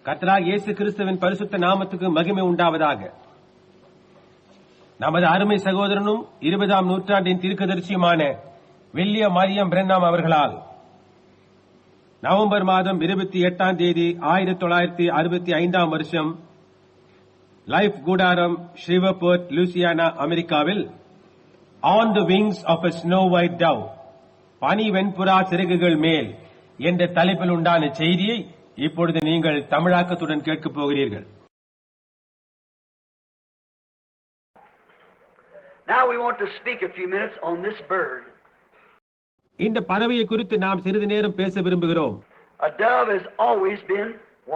கர்த்தராகிய இயேசு கிறிஸ்துவின் பரிசுத்த நாமத்துக்கு மகிமை உண்டாவதாக. நமது அருமை சகோதரனும் 20ஆம் நூற்றாண்டின் தீர்க்கதரிசியுமான வில்லியம் மரியம் பிரென்னாம் அவர்களால் நவம்பர் மாதம் 28ஆம் தேதி 1965ஆம் வருஷம் லைஃப் கூடாரம் ஸ்ரீவர்போர்ட் லூசியானா அமெரிக்காவில் on the wings of a snow white dove பனி வெண்புறா சிறகுகள் மேல் என்ற தலைப்பில் உண்டான செய்தியை இப்பொழுது நீங்கள் தமிழாக்கத்துடன் கேட்கப் போகிறீர்கள். Now we want to speak a few minutes on this bird. இந்த பறவையை குறித்து நாம் சிறிது நேரம் பேச விரும்புகிறோம். A dove has always been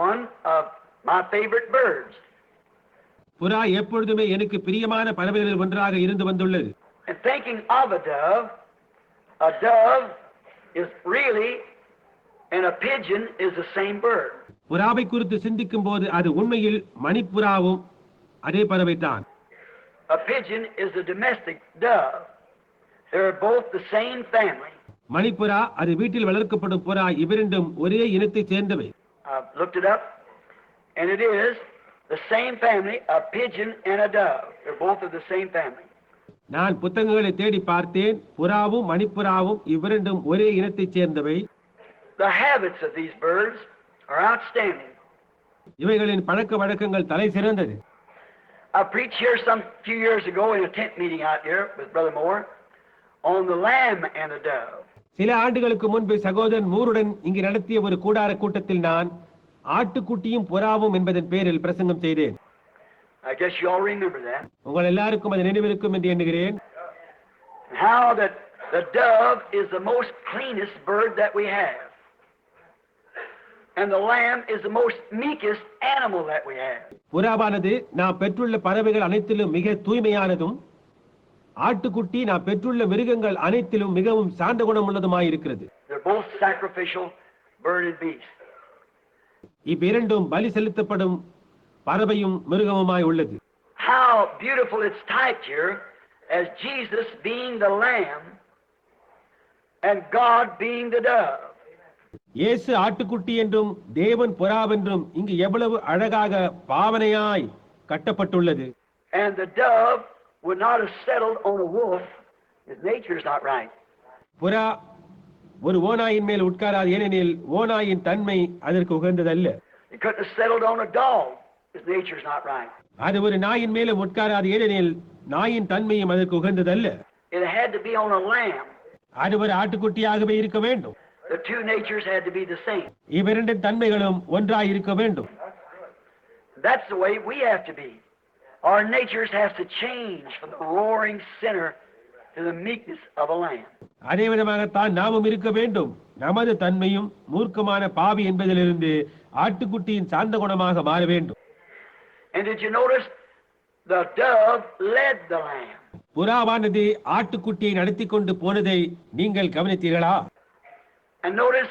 one of my favorite birds. புறா எப்பொழுதுமே எனக்கு பிரியமான பறவைகளில் ஒன்றாக இருந்து வந்துள்ளது. And thinking of a dove is really and a pigeon is the same bird. புறாவை குறித்து சிந்திக்கும் போது அது உண்மையில் மணிப்புறாவும் அதே பறவைதான். A pigeon is a domestic dove. They are both the same family. மணிப்புறா அது வீட்டில் வளர்க்கப்படும் புறா, இவ்விரண்டும் ஒரே இனத்தைச் சேர்ந்தவை. I've looked it up and it is the same family, a pigeon and a dove. They're both of the same family. நான் புத்தகங்களை தேடி பார்த்தேன். புறாவும் மணிப்புறாவும் இவ்விரண்டும் ஒரே இனத்தைச் சேர்ந்தவை. The habits of these birds are outstanding. இவைகளின் பழக்க வழக்கங்கள் தலை சிறந்தது. I preached here some few years ago in a tent meeting out here with Brother Moore on the lamb and the dove. சில ஆண்டுகளுக்கு முன்பு சகோதரன் மூருடன் இங்கு நடத்திய ஒரு கூடார கூட்டத்தில் நான் ஆட்டுக்குட்டியும் புறாவும் என்பதன் பேரில் பிரசங்கம் செய்தேன். I guess you all remember that. உங்கள் எல்லாருக்கும் அது நினைவிருக்கும் என்று எண்ணுகிறேன். How that the dove is the most cleanest bird that we have. And the lamb is the most meekest animal that we have. புறாவானது நாம் பெற்றுள்ள பறவைகள் அனைத்திலும் மிக தூய்மையானதும், ஆட்டுக்குட்டி நாம் பெற்றுள்ள மிருகங்கள் அனைத்திலும் மிகவும் சாந்த குணம் உள்ளதுமாய் இருக்கிறது. They're both sacrificial bird and beast. இவ்விரண்டும் பலி செலுத்தப்படும் பறவையும் மிருகமுமாய் உள்ளது. How beautiful it's typed here as Jesus being the lamb and God being the dove. இயேசு ஆட்டுக்குட்டி என்றும் தேவன் புறாவென்றும் இங்கு எவ்வளவு அழகாக பாவனையாய் கட்டப்பட்டுள்ளது. And the dove would not have settled on a wolf. His nature is not right. புறா ஒரு ஓநாயின் மேல் உட்காராது, ஏனெனில் ஓநாயின் தன்மை அதற்கு உகந்ததல்ல. It couldn't have settled on a dog. His nature is not right. அது ஒரு நாயின் மேலும் உட்காராது, ஏனெனில் நாயின் தன்மையும் அதற்கு உகந்ததல்ல. It had to be on a lamb. அது ஒரு ஆட்டுக்குட்டியாகவே இருக்க வேண்டும். The two natures had to be the same. இவ்விரண்டு தன்மைகளும் ஒன்றாய் இருக்க வேண்டும். That's the way we have to be. Our natures have to change from the roaring sinner to the meekness of a lamb. அதே விதமாகத்தான் நாமும் இருக்க வேண்டும். நமது தன்மையும் மூர்க்கமான பாவி என்பதிலிருந்து ஆட்டுக்குட்டியின் சாந்த குணமாக மாற வேண்டும். And did you notice the dove led the lamb? புறாவானது ஆட்டுக்குட்டியை நடத்தி கொண்டு போனதை நீங்கள் கவனித்தீர்களா? And notice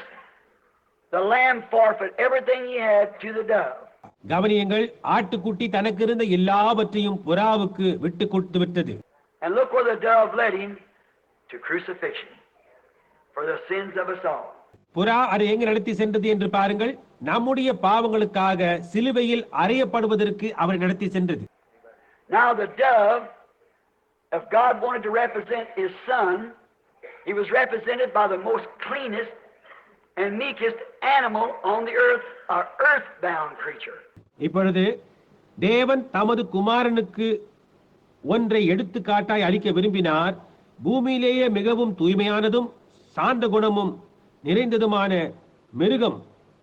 the lamb forfeit everything he had to the dove. கவனியுங்கள், ஆட்டுக்குட்டி தனக்கு இருந்த எல்லாவற்றையும் புறாவுக்கு விட்டு கொடுத்து விட்டது. And look where the dove led him, to crucifixion for the sins of us all. புறா அதை எங்கு நடத்தி சென்றது என்று பாருங்கள். நம்முடைய பாவங்களுக்காக சிலுவையில் அறையப்படுவதற்கு அவர் நடத்தி சென்றது. Now the dove, if God wanted to represent his son, he was represented by the most cleanest and meekest animal on the earth, our earthbound creature. இப்பொழுது தேவன் தமது குமாரனுக்கு ஒன்றை எடுத்துக்காட்டாய் அளிக்க விரும்பினார். பூமியிலேயே மிகவும் தூய்மையானதும் சாந்த குணமும் நிறைந்ததுமான மிருகம்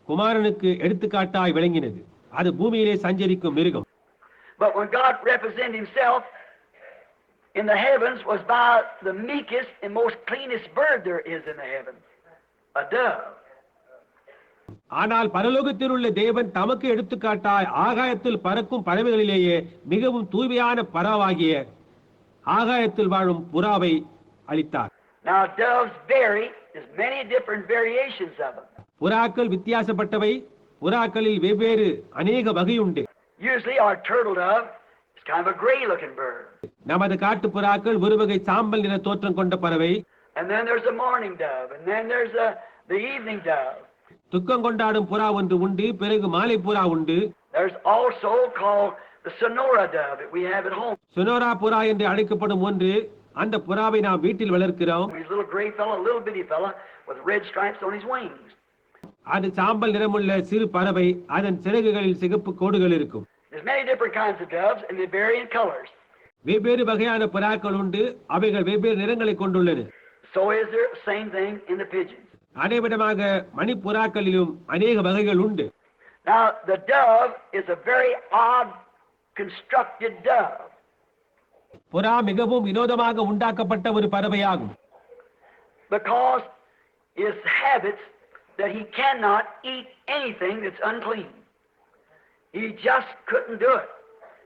குமாரனுக்கு எடுத்துக்காட்டாய் விளங்கினது. அது பூமியிலே சஞ்சரிக்கும் மிருகம். But when God represented himself in the heavens was by the meekest and most cleanest bird there is in the heavens, a dove. ஆனால் பரலோகத்தில் உள்ள தேவன் தமக்கு எடுத்துக்காட்டாய் ஆகாயத்தில் பறக்கும் பறவைகளிலேயே மிகவும் தூய்மையான பறவாகிய ஆகாயத்தில் வாழும் புறாவை அளித்தார். Now doves vary. There's many different variations of them. புறாக்கள் வித்தியாசப்பட்டவை. புறாக்களில் வெவ்வேறு அநேக வகை உண்டு. Usually our turtle dove is kind of a gray looking bird. நமது காட்டு புறாக்கள் ஒரு வகை சாம்பல் நிற தோற்றம் கொண்ட பறவை. And then there's a morning dove, and then there's the evening dove. துக்கம் கொண்டாடும் புறா ஒன்று உண்டு, பிறகு மாலை புறா உண்டு. There's also called the Sonora dove that we have at home. சொனோரா புறா என்று அழைக்கப்படும் ஒன்று, அந்த புறாவை நாம் வீட்டில் வளர்க்கிறோம். He's a little gray fella, a little bitty fella with red stripes on his wings. அது சாம்பல் நிறமுள்ள சிறு பறவை, அதன் சிறகுகளில் சிகப்பு கோடுகள் இருக்கும். There's many different kinds of doves and they vary in colors. வெவ்வேறு வகையான புறாக்கள் உண்டு, அவைகள் வெவ்வேறு நிறங்களை கொண்டுள்ளன. So is there same thing in the pigeons. அதேவிதமாக மணிப்புறாக்களிலும் அநேக வகைகள் உண்டு. Now the dove is a very odd constructed dove. புறா மிகவும் வினோதமாக உண்டாக்கப்பட்ட ஒரு பறவையாகும். Because his habits that he cannot eat anything that's unclean. He just couldn't do it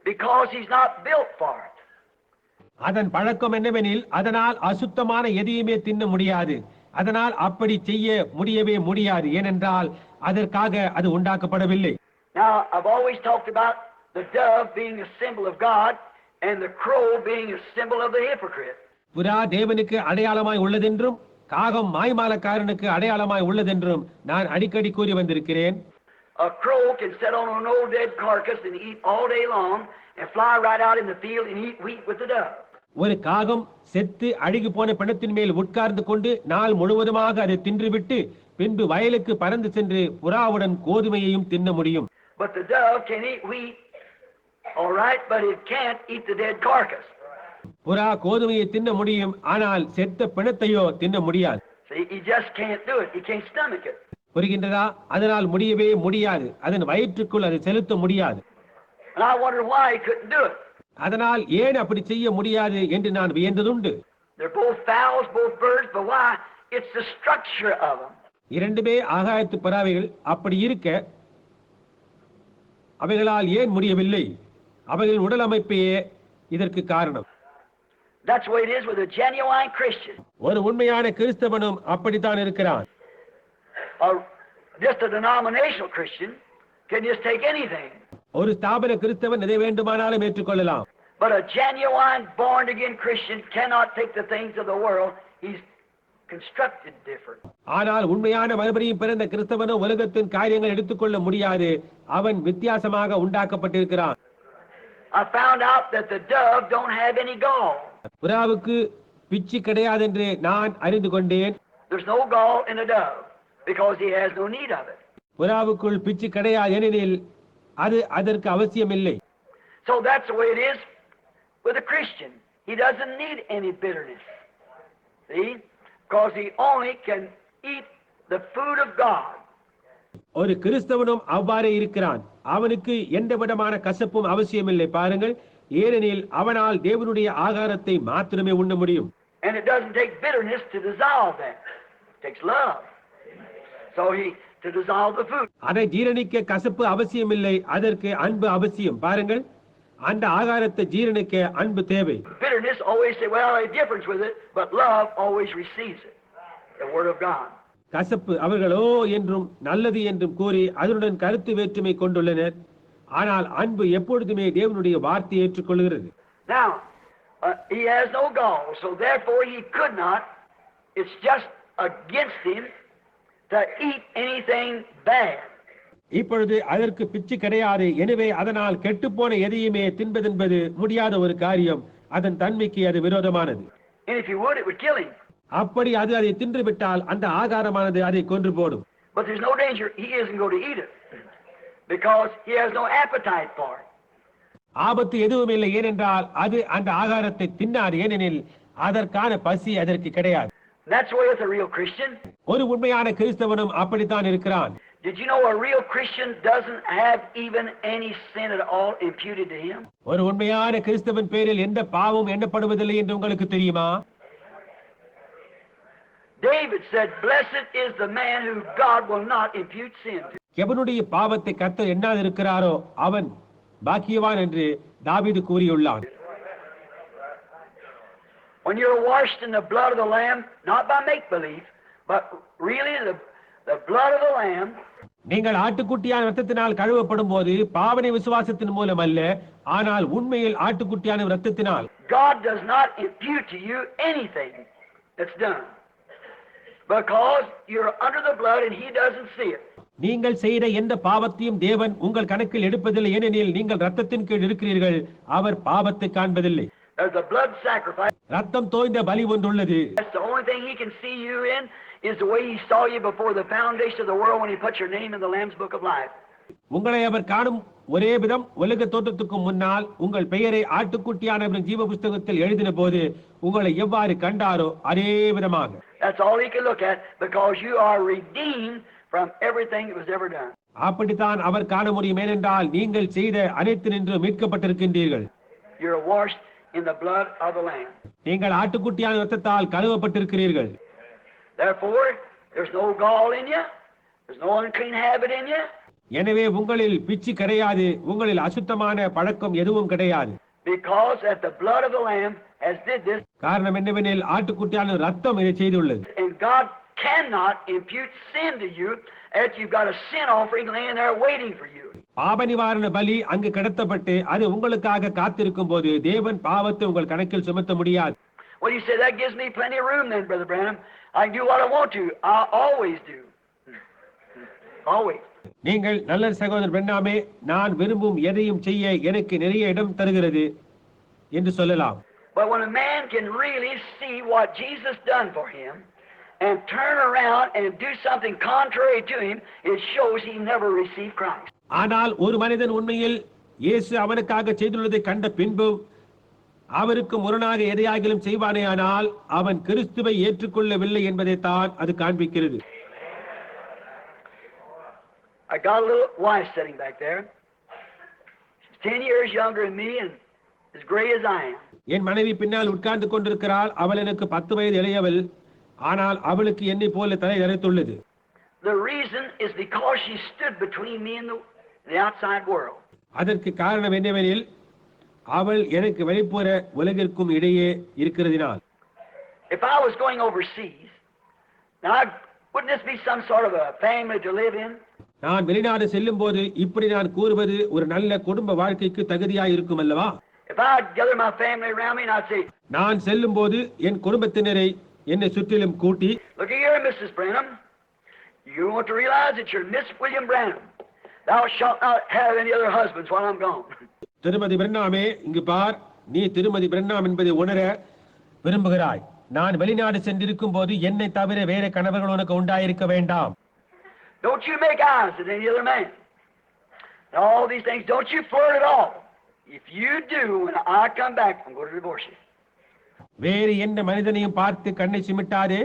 because he's not built for it. அதன் பழக்கம் என்னவெனில், அதனால் அசுத்தமான எதையுமே தின்ன முடியாது. அதனால் அப்படி செய்ய முடியவே முடியாது, ஏனென்றால் அதற்காக அது உண்டாக்கப்படவில்லை. Now I've always talked about the dove being a symbol of God and the crow being a symbol of the hypocrite. புறா தேவனுக்கு அடையாளமாய் உள்ளதென்றும், காகம் மாய்மாலக்காரனுக்கு அடையாளமாய் உள்ளதென்றும் நான் அடிக்கடி கூறி வந்திருக்கிறேன். A crow can sit on an old dead carcass and eat all day long and fly right out in the field and eat wheat with the dove. ஒரு காகம் செத்து அழுகி போன பிணத்தின் மேல் உட்கார்ந்து கொண்டு நாள் முழுவதுமாக அதை தின்றுவிட்டு பின்பு வயலுக்கு பறந்து சென்று புறாவுடன் கோதுமையையும் தின்ன முடியும். But the dove can eat wheat, all right, but it can't eat the dead carcass. புறா கோதுமையை தின்ன முடியும், ஆனால் செத்த பிணத்தையோ தின்ன முடியாது. See, he just can't do it. He can't stomach it. புரிகின்றதா? அதனால் முடியவே முடியாது, அதன் வயிற்றுக்குள் அதை செலுத்த முடியாது. And I wondered why he couldn't do it. அதனால் ஏன் அப்படி செய்ய முடியாது என்று நான் வியந்ததுண்டு. They're both fowls, both birds, but why? It's the structure of them. இரண்டுமே ஆகாயத்து பறவைகள். அப்படி இருக்க அவைகளால் ஏன் முடியவில்லை? அவைகளின் உடல் அமைப்பையே இதற்கு காரணம். That's the way it is with a genuine Christian. ஒரு உண்மையான கிறிஸ்தவனும் அப்படித்தான் இருக்கிறான். Just a denominational Christian can just take anything. ஒரு ஸ்தாபன கிறிஸ்தவன் எதை வேண்டுமானாலும் ஏற்றுக்கொள்ளலாம். But a genuine born again Christian cannot take the things of the world. He's constructed different. ஆனால் உண்மையான மறுபடியும் பிறந்த கிறிஸ்தவனோ உலகத்தின் காரியங்கள் எடுத்துக்கொள்ள முடியாது. அவன் வித்தியாசமாக உண்டாக்கப்பட்டிருக்கிறான். I found out that the dove don't have any gall. புறாவுக்கு பிச்சு கிடையாது என்று நான் அறிந்து கொண்டேன். There's no gall in a dove because he has no need of it. புறாவுக்குள் பிச்சு கிடையாது, ஏனெனில் அது அதற்கு அவசியமில்லை. So that's the way it is with a Christian. He doesn't need any bitterness. See? Because he only can eat the food of God. ஒரு கிறிஸ்தவனும் அவ்வாறே இருக்கிறான். அவனுக்கு எந்த விதமான கசப்பும் அவசியமில்லை. பாருங்கள், ஏனெனில் அவனால் தேவனுடைய ஆகாரத்தை மாத்திரமே உண்ண முடியும். And it doesn't take bitterness to dissolve that. It takes love. So to dissolve the food. அதை ஜீரணிக்க கசப்பு அவசியமில்லை, அதற்கு அன்பு அவசியம். பாருங்கள், அந்த ஆகாரத்தை ஜீரணிக்க அன்பு தேவை. Bitterness always say, well, a difference with it, but love always receives it. The word of God. கசப்பு அவர்களோ என்றும் நல்லது என்றும் கூறி அதனுடன் கருத்து வேற்றுமை கொண்டுள்ளனர். ஆனால் அன்பு எப்பொழுதுமே தேவனுடைய வார்த்தையை ஏற்றுக்கொள்கிறது. Now, he has no gall, so therefore he could not. It's just against him to eat anything bad. இப்பொழுது அதற்கு பிச்சு கிடையாது. எனவே அதனால் கெட்டுப்போன எதையுமே தின்பதென்பது முடியாத ஒரு காரியம். அதன் தன்மைக்கு அது விரோதமானது. And if he would, it would kill him. அப்படி அது அதை தின்றுவிட்டால் அந்த ஆகாரமானது அதை கொன்று போடும். But there's no danger. He isn't going to eat it because he has no appetite for it. ஆபத்து எதுவும் இல்லை, ஏனென்றால் அது அந்த ஆகாரத்தை தின்னாது, ஏனெனில் அதற்கான பசி அதற்கு கிடையாது. That's the way with a real Christian. ஒரு உண்மையான கிறிஸ்தவனும் அப்படித்தான் இருக்கிறான். Did you know a real Christian doesn't have even any sin at all imputed to him? ஒரு உண்மையான கிறிஸ்தவன் பேரில் எந்த பாவமும் எண்ணப்படுவதில்லை என்று உங்களுக்கு தெரியுமா? David said, "Blessed is the man who God will not impute sin to." எவனுடைய பாவத்தை கர்த்தர் எண்ணாது இருக்கிறாரோ அவன் பாக்கியவான் என்று தாவீது கூறியுள்ளான். When you're washed in the blood of the Lamb, not by make believe, but really the blood of the Lamb. நீங்கள் ஆட்டுக்குட்டியான இரத்தத்தினால் கழுவப்படும் போது பாவனை விசுவாசத்தின் மூலம் அல்ல, ஆனால் உண்மையில் ஆட்டுக்குட்டியான இரத்தத்தினால். God does not impute to you anything that's done. Because you're under the blood and He doesn't see it. நீங்கள் செய்த எந்த பாவத்தையும் தேவன் உங்கள் கணக்கில் எடுப்பதில்லை, ஏனெனில் நீங்கள் ரத்தத்தின் கீழ் இருக்கிறீர்கள், அவர் பாவத்தை காண்பதில்லை. There's a blood sacrifice. ரத்தம் தோய்ந்த பலி ஒன்றுள்ளது. That's the only thing He can see you in, is the way He saw you before the foundation of the world when He put your name in the Lamb's Book of Life. உங்களை அவர் காணும் ஒரே விதம், உலக தோற்றத்துக்கு முன்னால் உங்கள் பெயரை ஆட்டுக்குட்டியானவரின் ஜீவ புஸ்தகத்தில் எழுதின போது உங்களை எவ்வாறு கண்டாரோ அதே விதமாக. That's all He can look at, because you are redeemed from everything that was ever done. அப்படித்தான் அவர் காண முடியும், ஏனென்றால் நீங்கள் செய்த அனைத்து நின்று மீட்கப்பட்டிருக்கின்றீர்கள். You're washed in the blood of the Lamb. நீங்கள் ஆட்டுக்குட்டியான இரத்தத்தால் கழுவப்பட்டிருக்கிறீர்கள். Therefore, there's no gall in you. There's no unclean habit in you. எனவே உங்களில் பிச்சு கிடையாது, உங்களில் அசுத்தமான பழக்கம் எதுவும் கிடையாது. Because that the blood of the Lamb has did this. காரணம் என்னவெனில் ஆட்டுக்குட்டியான ரத்தம் இதை செய்துள்ளது. And God cannot impute sin to you as you've got a sin offering laying there waiting for you. பாவ நிவாரண பலி அங்கு கடத்தப்பட்டு அது உங்களுக்காக காத்திருக்கும் போது தேவன் பாவத்தை உங்கள் கணக்கில் சுமத்த முடியாது. Well, you say that gives me plenty of room then, Brother Branham. I can do what I want to. I always do. Always. நீங்கள் நல்ல சகோதரர் பெண்ணாமே, நான் விரும்பும் எதையும் செய்ய எனக்கு நிறைய இடம் தருகிறது என்று சொல்லலாம். But when a man can really see what Jesus done for him and turn around and do something contrary to him, it shows he never received Christ. ஆனால் ஒரு மனிதன் உண்மையில் இயேசு அவனுக்காக செய்துள்ளதை கண்ட பின்பு அவருக்கு முரணாக எதையாகிலும் செய்வானேயானால் அவன் கிறிஸ்துவை ஏற்றுக்கொள்ளவில்லை என்பதை தான் அது காண்பிக்கிறது. I got a little wife sitting back there. She's 10 years younger than me and as gray as I am. என் மனைவி பின்னால் உட்கார்ந்து கொண்டிருக்கிறாள். அவள் எனக்கு 10 வயது இளையவள், ஆனால் அவளுக்கு என்னை போல தலை நரைத்துள்ளது. The reason is because she stood between me and the outside world. அதற்கு காரணம் என்னவெனில் அவள் எனக்கு வெளிப்புற உலகிற்கும் இடையே இருக்கிறதினால். If I was going overseas, now wouldn't this be some sort of a family to live in? நான் வெளிநாடு செல்லும் போது இப்படி நான் கூறுவது ஒரு நல்ல குடும்ப வாழ்க்கைக்கு தகுதியாய் இருக்கும் அல்லவா? If I'd gather my family around me and I'd say, நான் செல்லும் போது என் குடும்பத்தினரை என்னை சுற்றிலும் கூட்டி, look here, Mrs. Branham, you want to realize that you're Miss William Branham. Thou shalt not have any other husbands while I'm gone. திருமதி பிரண்ணாமே, இங்கு பார், நீ திருமதி பிரண்ணாம் என்பதை உணர விரும்புகிறாய். நான் வெளிநாடு சென்றிருக்கும் போது என்னை தவிர வேற கணவர்கள் உனக்கு உண்டாயிருக்க வேண்டாம். Don't you make eyes at any other man. And all these things, don't you flirt at all. If you do, when I come back, I'm going to divorce you. வேறு எந்த மனிதனையும் பார்த்து கண்ணை சிமிட்டாதே,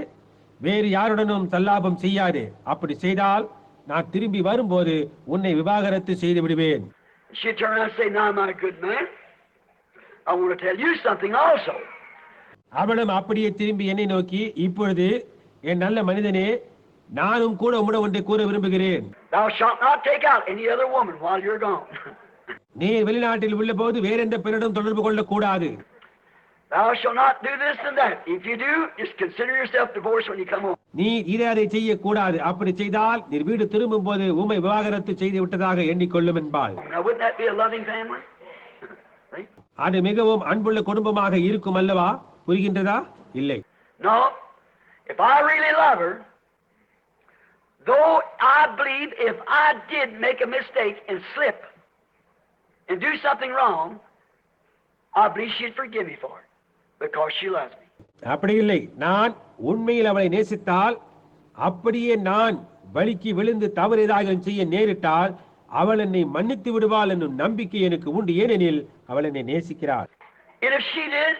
வேறு யாருடனும் சல்லாபம் செய்யாதே. அப்படி செய்தால் நான் திரும்பி வரும்போது உன்னை விவாகரத்து செய்து விடுவேன். She turned around and said, now my good man, I want to tell you something also. அவளும் அப்படியே திரும்பி என்னை நோக்கி, இப்பொழுது என் நல்ல மனிதனே, நானும் கூட உம்மிடம் ஒன்றை கூற விரும்புகிறேன். Thou shalt not take out any other woman while you're gone. நீ வெளிநாட்டில் உள்ள போது வேற எந்த பெண்ணிடம் தொடர்பு கொள்ளக்கூடாது. Thou shalt not do this and that. If you do, just consider yourself divorced when you come home. நீ இதை செய்யக்கூடாது. அப்படி செய்தால் நீ வீடு திரும்பும் போது உம்மை விவாகரத்து செய்து விட்டதாக எண்ணிக்கொள்ளும் என்பாள். Now wouldn't that be a loving family? அது மிகவும் அன்புள்ள குடும்பமாக இருக்கும் அல்லவா? புரிகின்றதா? இல்லை. No. If I really love her, though I believe if I did make a mistake and slip and do something wrong, I believe she'd forgive me for it because she loves me. அப்படி இல்லை. நான் உண்மையில் அவளை நேசித்தால், அப்படியே நான் வழிக்கு விழுந்து தவறு ஏதாவது செய்ய நேரிட்டால் அவள் என்னை மன்னித்து விடுவாள் என்னும் நம்பிக்கை எனக்கு உண்டு. ஏனெனில் அவள் என்னை நேசிக்கிறாள். And if she did,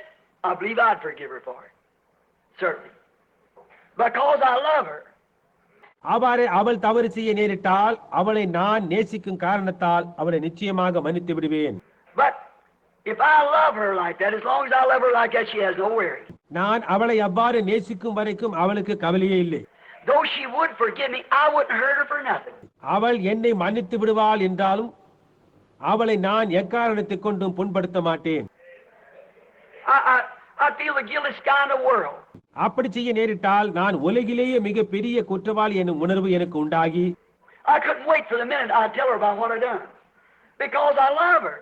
I believe I'd forgive her for it. Certainly. Because I love her. அவ்வாறு அவள் தவறு செய்ய நேரிட்டால் அவளை நான் நேசிக்கும் காரணத்தால் அவளை நிச்சயமாக மன்னித்து விடுவேன். But if I love her like that, as long as I love her like that, she has no worry. நான் அவளை அவ்வாறு நேசிக்கும் வரைக்கும் அவளுக்கு கவலையே இல்லை. Though she would forgive me, I wouldn't hurt her for nothing. அவள் என்னை மன்னித்து விடுவாள் என்றாலும் அவளை நான் எக்காரணத்தை கொண்டும் புண்படுத்த மாட்டேன். I feel the guiltiest guy in the world. அப்படி செய்ய நேரிட்டால் நான் உலகிலேயே மிக பெரிய குற்றவாளி என்னும் உணர்வு எனக்கு உண்டாகி, I couldn't wait for the minute I'd tell her about what I'd done. Because I love her.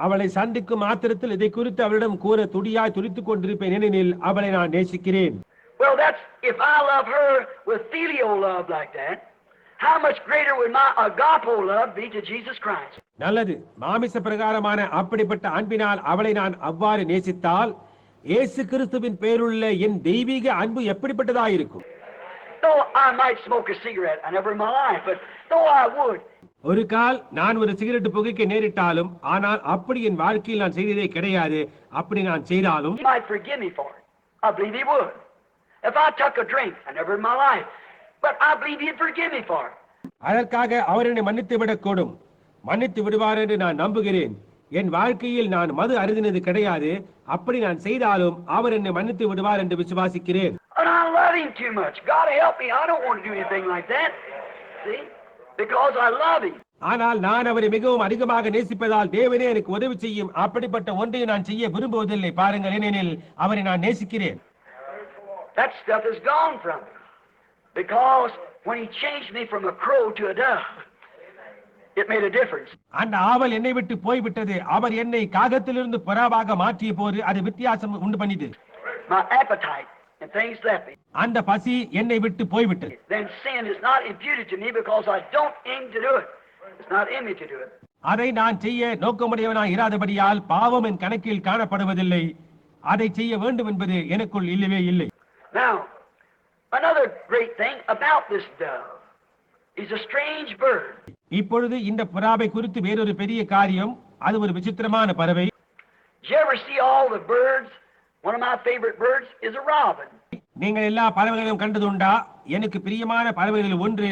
அவளை சந்திக்கும் மாத்திரத்தில் இதை குறித்து அவளிடம் கூற துடியாய் துடித்துக் கொண்டிருப்பேன். ஏனெனில் அவளை நான் நேசிக்கிறேன். Well, that's if I love her with filial love like that, how much greater would my agape love be to Jesus Christ? நல்லது. மாமிச பிரகாரமான அப்படிப்பட்ட அன்பினால் அவளை நான் அவ்வாறு நேசித்தால் இயேசு கிறிஸ்துவின் பேருள்ள என் தெய்வீக அன்பு எப்படிப்பட்டதாயிருக்கும்? Though I might smoke a cigarette, I never in my life, but though I would. ஒரு கால் நான் ஒரு சிகரெட் புகைக்க நேரிட்டாலும், ஆனால் அப்படி என் வாழ்க்கையில் நான் செய்ததே கிடையாது. அப்படி நான் செய்தாலும் He might forgive me for it. I believe He would. If I took a drink, I never in my life, but I believe He'd forgive me for it. அதற்காக அவர் என்னை மன்னித்து விடக்கூடும், மன்னித்து விடுவார் என்று நான் நம்புகிறேன். என் வாழ்க்கையில் நான் மது அருந்தினது கிடையாது. அப்படி நான் செய்தாலும் அவர் என்னை மன்னித்து விடுவார் என்று விசுவாசிக்கிறேன். And I love Him too much. God help me. I don't want to do anything like that. See? Because I love Him. ஆனால் நான் அவரை மிகவும் அதிகமாக நேசிப்பதால் தேவனே எனக்கு உதவி செய்யும். அப்படிப்பட்ட ஒன்றை நான் செய்ய விரும்புவதில்லை. பாருங்கள், ஏனெனில் அவரை நான் நேசிக்கிறேன். That stuff is gone from me. Because when He changed me from a crow to a dove, it made a difference. அந்த ஆவல் என்னை விட்டு போய்விட்டது. அவர் என்னை காகத்திலிருந்து புறாவாக மாற்றிய போது அது வித்தியாசம் உண்டு பண்ணிது. My appetite and things left me. அந்த பசி என்னை விட்டு போய்விட்டது. Then sin is not imputed to me because I don't aim to do it. It's not in me to do it. அதை நான் செய்ய நோக்கமுடையவனாய் இராதபடியால் பாவம் என் கணக்கில் காணப்படுவதில்லை. அதை செய்ய வேண்டும் என்பது எனக்குள் இல்லவே இல்லை. Now, another great thing about this dove is a strange bird. இப்பொழுது இந்த புறாவை குறித்து வேறொரு பெரிய காரியம். அது ஒரு விசித்திரமான பறவை. Did you ever see all the birds? One of my favorite birds is a robin. நீங்கள் எல்லா பறவைகளையும் கண்டதுண்டா? எனக்கு பிரியமான பறவைகளில் ஒன்று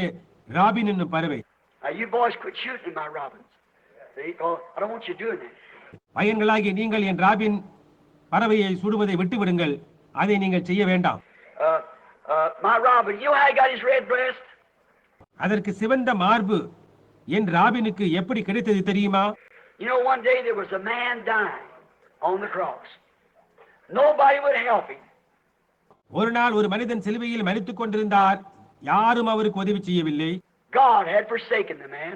ராபின் என்னும் பறவை. Now you boys quit shooting my robins. See, I don't want you doing that. பையன்களாகி நீங்கள் என் ராபின் பறவையை சுடுவதை விட்டுவிடுங்கள். அதை நீங்கள் செய்ய வேண்டாம். My robin, you know how he got his red breast? அதற்கு சிவந்த மார்பு என் ராபினுக்கு எப்படி கிடைத்தது தெரியுமா? You know, one day there was a man dying on the cross. Nobody would help him. ஒரு நாள் ஒரு மனிதன் சிலுவையில் மரித்துக் கொண்டிருந்தார். யாரும் அவருக்கு உதவி செய்யவில்லை. God had forsaken the man,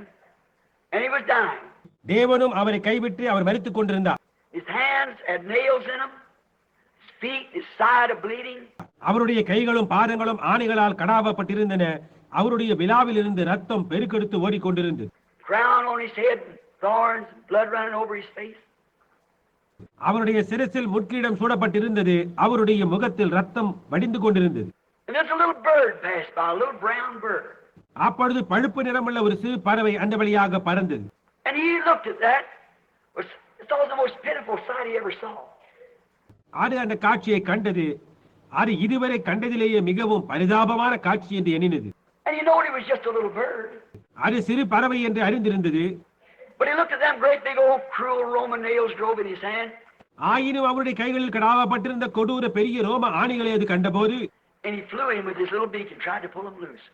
and he was dying. தேவனும் அவரை கைவிட்டு அவர் மரித்துக் கொண்டிருந்தார். His hands had nails in them, his feet, his side bleeding. அவருடைய கைகளும் பாதங்களும் ஆணிகளால் கடாவப்பட்டிருந்தன. அவருடைய விலாவில் இருந்து ரத்தம் பெருக்கெடுத்து ஓடிக்கொண்டிருந்தது. Crown on his head, thorns, blood running over his face. அவருடைய சிரசில் முட்கிரீடம் சூடப்பட்டிருந்தது. அவருடைய முகத்தில் ரத்தம் வடிந்து கொண்டிருந்தது. And there's a little bird passed by, a little brown bird. அப்பொழுது பழுப்பு நிறமுள்ள ஒரு சிறு பறவை அந்த வழியாக பறந்தது. And he looked at that. It's always the most pitiful sight he ever saw. அது அந்த காட்சியை கண்டது. அது இதுவரை கண்டதிலேயே மிகவும் பரிதாபமான காட்சி என்று எண்ணினது. And you know it was just a little bird. அது சிறு பறவை என்று அறிந்திருந்தது. But he looked at them great big old cruel Roman nails drove in his hand. ஆயினும் அவருடைய கைகளில் கடாவப்பட்டிருந்த கொடூர பெரிய ரோம ஆணிகளை அது கண்டபோது And he flew in with his little beak and tried to pull them loose.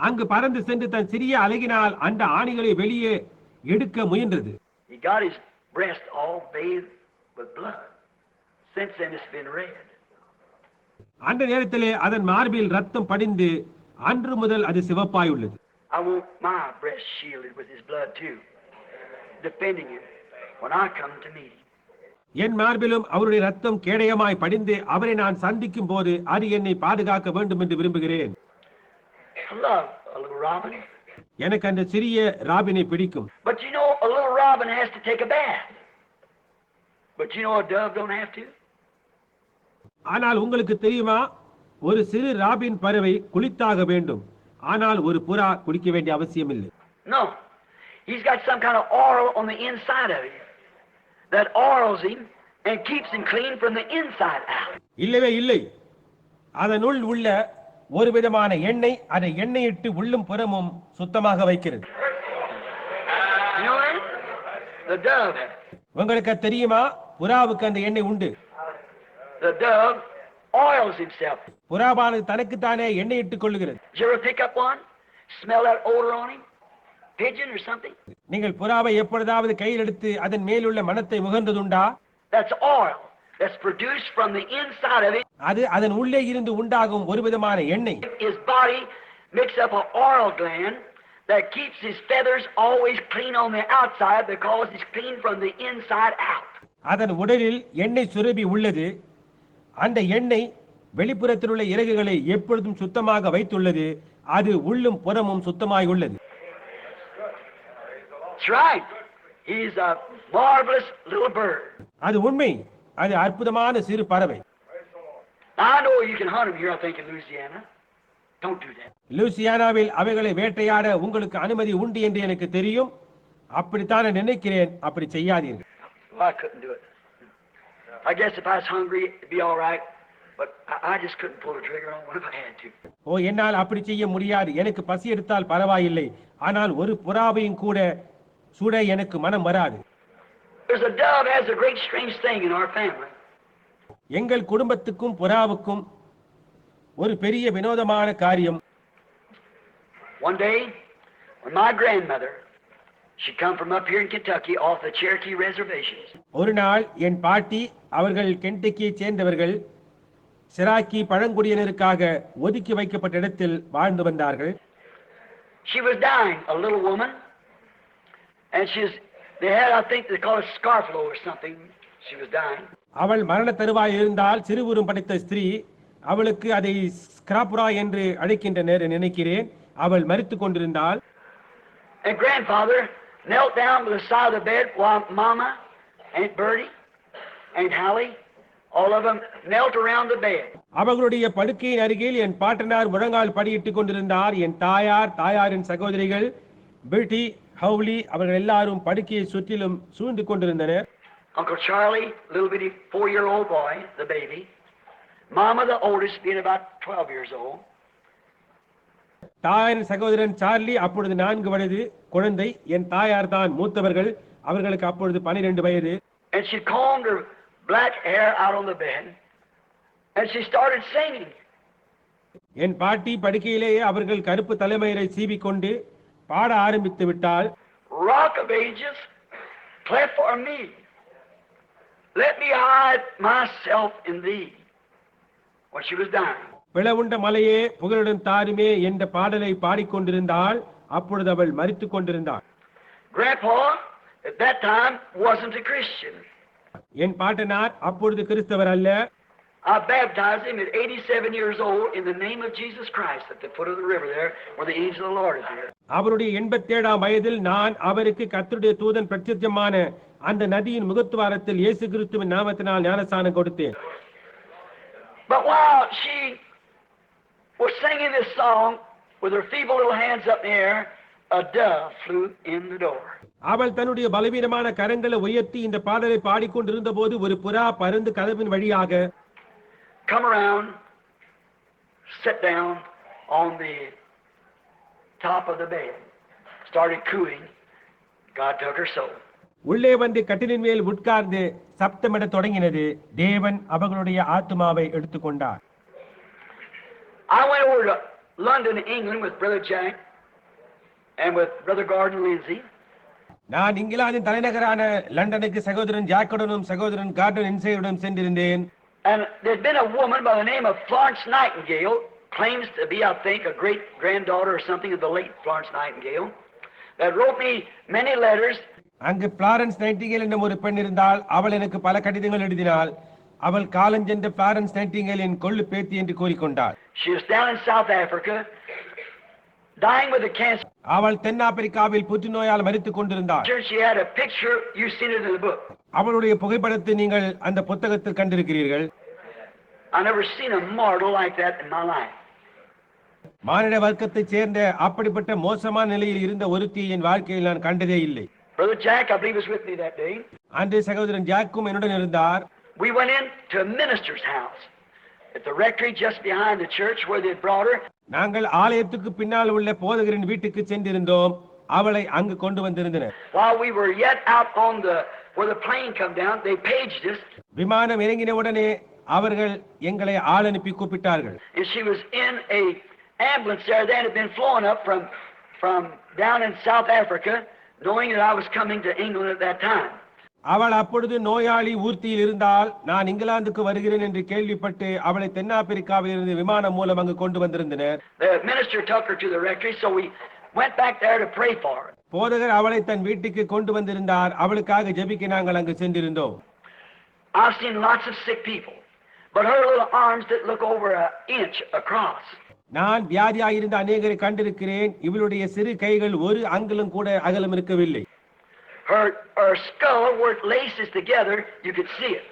அங்கு பறந்து சென்று தன் சிறிய அலகினால் அந்த ஆணிகளை வெளியே எடுக்க முயன்றது. He got his breast all bathed with blood. Since then it's been red. அந்த நேரத்திலே அதன் மார்பில் ரத்தம் படிந்து அன்று முதல் அது சிவப்பாயுள்ளது. I want my breast shielded with his blood too, defending him when I come to meet him. என் மார்பிலும் அவருடைய ரத்தம் கேடயமாய் படிந்து அவரை நான் சந்திக்கும் போது அது என்னை பாதுகாக்க வேண்டும் என்று விரும்புகிறேன். I love a little robin. எனக்கு அந்த சிறிய ராபினை பிடிக்கும். But you know, a little robin has to take a bath. But you know, a dove don't have to. ஆனால் உங்களுக்கு தெரியுமா, ஒரு சிறு ராபின் பறவை குளித்தாக வேண்டும். ஆனால் ஒரு புறா குளிக்க வேண்டிய அவசியம் இல்லை. No, he's got some kind of oil on the inside of him that oils him and keeps him clean from the inside out. இல்லவே இல்லை. அதனுள் உள்ள ஒரு விதமான எண்ணெய் அதை எண்ணெயிட்டு உள்ளும் புறமும் சுத்தமாக வைக்கிறது. You know that? The dove. உங்களுக்கு தெரியுமா, புறாவுக்கு அந்த எண்ணெய் உண்டு. The dove oils himself. புறாவானது தனக்குத்தானே எண்ணெய் இட்டுக் கொள்ளுகிறது. Did you ever pick up one? Smell that odor on him? Pigeon or something? நீங்கள் புறாவை எப்பொழுதாவது கையில் எடுத்து அதன் மேலுள்ள மணத்தை முகர்ந்ததுண்டா? That's oil that's produced from the inside of it. அது அதன் உள்ளே இருந்து உண்டாகும் ஒரு விதமான எண்ணெய். His body makes up an oil gland that keeps his feathers always clean on the outside because it's clean from the inside out. அதன் உடலில் எண்ணெய் சுரபி உள்ளது. அந்த எண்ணெய் வெளிப்புறத்தில் உள்ள இறகுகளை எப்பொழுதும் சுத்தமாக வைத்துள்ளது, அது உள்ளும் புறமும் சுத்தமாய் உள்ளது. That's right. He's a marvelous little bird. அது உண்மை, அது அற்புதமான சிறு பறவை. Now, I know you can hunt them here, I think, in Louisiana. Don't do that. லூசியானாவில் அவைகளை வேட்டையாட உங்களுக்கு அனுமதி உண்டு என்று எனக்கு தெரியும். அப்படித்தான் நான் நினைக்கிறேன். அப்படி செய்யாதீர்கள். Well, I couldn't do it. I guess if I was hungry, it'd be all right. But I just couldn't pull the trigger on one if I had to. என்னால் அப்படி செய்ய முடியாது. எனக்கு பசி எடுத்தால் பரவாயில்லை, ஆனால் ஒரு புறாவையும் கூட சுட எனக்கு மனம் வராது. There's a dove has a great strange thing in our family. எங்கள் குடும்பத்துக்கும் புறாவுக்கும் ஒரு பெரிய வினோதமான காரியம். One day, when my grandmother, she come from up here in Kentucky off the Cherokee reservations. ஒரு நாள் என் பாட்டி, அவர்கள் கென்டக்கியை சேர்ந்தவர்கள், செராக்கி பழங்குடியினருக்காக ஒதுக்கி வைக்கப்பட்ட இடத்தில் வாழ்ந்து வந்தார்கள். She was dying, a little woman, and they had, I think they call it scarflow or something. She was dying. அவள் மரண தருவாய் இருந்தால், சிறுவுரும் படைத்த ஸ்திரீ, அவளுக்கு அதை ஸ்கிராப்புரா என்று அழைக்கின்றனர் நினைக்கிறேன். அவள் மரித்துக் கொண்டிருந்தாள். And grandfather knelt down by the side of the bed while Mama, Aunt Bertie, Aunt Hallie, all of them knelt around the bed. அவர்களுடைய படுக்கையின் அருகில் என் பாட்டனார் முழங்கால் படியிட்டுக் கொண்டிருந்தார். என் தாயாரின் சகோதரிகள் பெர்டி, ஹவுலி, அவர்கள் எல்லாரும் படுக்கையை சுற்றிலும் சூழ்ந்து கொண்டிருந்தனர். Uncle Charlie, little bitty 4-year-old boy, the baby. Mama, the oldest, being about 12 years old. தாயாரின் சகோதரன் சார்லி அப்பொழுது 4 வயது குழந்தை. என் தாயார் தான் மூத்தவர்கள், அவர்களுக்கு அப்பொழுது 12 வயது. And she combed her black hair out on the bed, and she started singing. என் பாட்டி படுக்கையிலேயே அவர்கள் கருப்பு தலைமயிரை சீவிக்கொண்டு பாட ஆரம்பித்து விட்டாள். Rock of ages, cleft for me, let me hide myself in thee. When she was dying. பிளவுண்ட மலையே புகழுடன் தாருமே என்ற பாடலை பாடிக்கொண்டிருந்தாள். அப்பொழுது அவள் மரித்துக் கொண்டிருந்தாள். Grandpa at that time wasn't a Christian. என் பாட்டனார் அப்பொழுது கிறிஸ்தவர் அல்ல. I baptized him at 87 years old in the name of Jesus Christ at the foot of the river there where the angel of the Lord is there. அவருடைய 87ஆம் வயதில் நான் அவருக்கு கர்த்தருடைய தூதன் பிரத்யட்சமான அந்த நதியின் முகத்துவாரத்தில் இயேசு கிறிஸ்துவின் நாமத்தினால் ஞானஸ்நானம் கொடுத்தேன். But while she was singing this song with her feeble little hands up in the air, a dove flew in the door. அவள் தன்னுடைய பலவீனமான கரங்களை உயர்த்தி இந்த பாடலை பாடிக்கொண்டிருந்த போது ஒரு புறா பறந்து கதவின் வழியாக come around, sit down on the top of the bed, started cooing. God took her soul. உள்ளே வந்து கட்டிலின் மேல் உட்கார்ந்து சப்தமிட தொடங்கினது. தேவன் அவர்களுடைய ஆத்துமாவை எடுத்துக்கொண்டார். I went over to London, England with Brother Jack and with Brother Gordon Lindsay. நான் இங்கிலாந்தின் தலைநகரான லண்டனுக்கு சகோதரன் ஜாக்குடனும் சகோதரன் கார்டன் இன்சையுடன் சென்றிருந்தேன். And there's been a woman by the name of Florence Nightingale, claims to be, I think, a great granddaughter or something of the late Florence Nightingale, that wrote me many letters. அங்கு Florence Nightingale என்னும் ஒரு பெண் இருந்தால். அவள் எனக்கு பல கடிதங்கள் எழுதினாள். அவள் காலஞ்சென்ற பிளாரன்ஸ் நைட்டிங்கேலின் கொள்ளு பேத்தி என்று கூறிக்கொண்டாள். She was down in South Africa, dying with a cancer. அவள் தென்னாப்பிரிக்காவில் புற்றுநோயால் மரித்துக் கொண்டிருந்தாள். She had a picture, you've seen it in the book. அவளுடைய புகைப்படத்தை நீங்கள் அந்த புத்தகத்தில் கண்டிருக்கிறீர்கள். I never seen a mortal like that in my life. மானிட வர்க்கத்தைச் சேர்ந்த அப்படிப்பட்ட மோசமான நிலையில் இருந்த ஒருத்தியை என் வாழ்க்கையில் நான் கண்டதே இல்லை. Brother Jack, I believe, was with me that day. அன்று சகோதரன் ஜாக்கும் என்னுடன் இருந்தார். We went in to a minister's house at the rectory just behind the church where they brought her. நாங்கள் ஆலயத்துக்கு பின்னால் உள்ள போதகரின் வீட்டுக்கு சென்றிருந்தோம். அவளை அங்கு கொண்டு வந்திருந்தனர். While we were yet out on where the plane come down, they paged us. விமானம் இறங்கின உடனே அவர்கள் எங்களை ஆள் அனுப்பி கூப்பிட்டார்கள். And she was in a ambulance there that had been flown up from down in South Africa, knowing that I was coming to England at that time. அவள் அப்பொழுது நோயாளி ஊர்த்தியில் இருந்தால் நான் இங்கிலாந்துக்கு வருகிறேன் என்று கேள்விப்பட்டு அவளை தென்னாப்பிரிக்காவில் இருந்து விமானம் மூலம் அங்கு கொண்டு வந்திருந்தனர். The minister took her to the rectory, so we went back there to pray for her. போதகர் அவளை தன் வீட்டுக்கு கொண்டு வந்திருந்தார். அவளுக்காக ஜெபிக்க நாங்கள் அங்கு சென்றிருந்தோம். I've seen lots of sick people, but her little arms didn't look over an inch across. நான் வியாதியாயிருந்த அநேகரை கண்டிருக்கிறேன். இவளுடைய சிறு கைகள் ஒரு அங்குலம் கூட அகலம் இருக்கவில்லை. Her skull, where it laces together, you could see it.